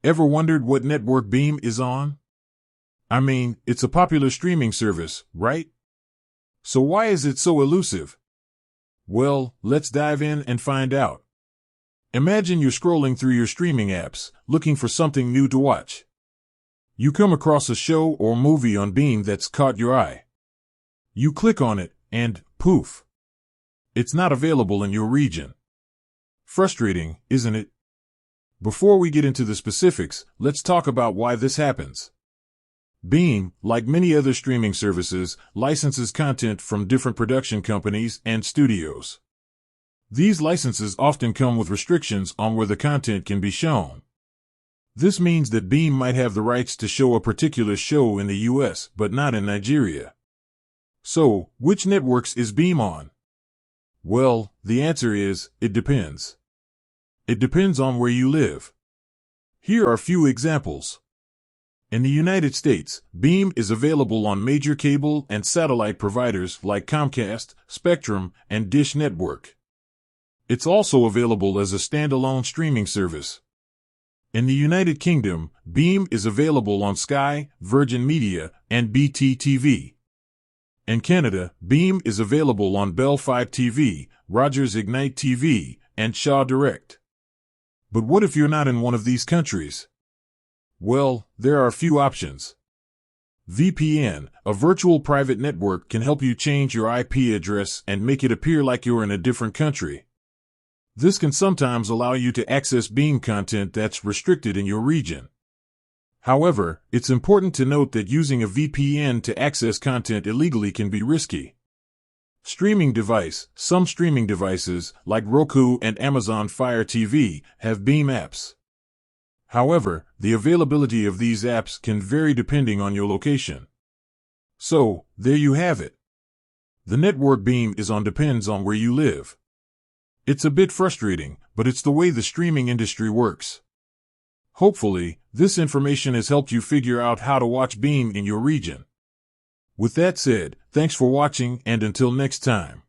Ever wondered what network Beam is on? I mean, it's a popular streaming service, right? So why is it so elusive? Well, let's dive in and find out. Imagine you're scrolling through your streaming apps, looking for something new to watch. You come across a show or movie on Beam that's caught your eye. You click on it, and poof! It's not available in your region. Frustrating, isn't it? Before we get into the specifics, let's talk about why this happens. Beam, like many other streaming services, licenses content from different production companies and studios. These licenses often come with restrictions on where the content can be shown. This means that Beam might have the rights to show a particular show in the US, but not in Nigeria. So, which networks is Beam on? Well, the answer is, it depends. It depends on where you live. Here are a few examples. In the United States, Beam is available on major cable and satellite providers like Comcast, Spectrum, and Dish Network. It's also available as a standalone streaming service. In the United Kingdom, Beam is available on Sky, Virgin Media, and BT TV. In Canada, Beam is available on Bell 5 TV, Rogers Ignite TV, and Shaw Direct. But what if you're not in one of these countries? Well, there are a few options. VPN, a virtual private network, can help you change your IP address and make it appear like you're in a different country. This can sometimes allow you to access Beam content that's restricted in your region. However, it's important to note that using a VPN to access content illegally can be risky. Some streaming devices, like Roku and Amazon Fire TV, have Beam apps. However, the availability of these apps can vary depending on your location. So, there you have it. The network Beam is on depends on where you live. It's a bit frustrating, but it's the way the streaming industry works. Hopefully, this information has helped you figure out how to watch Beam in your region. With that said, thanks for watching, and until next time.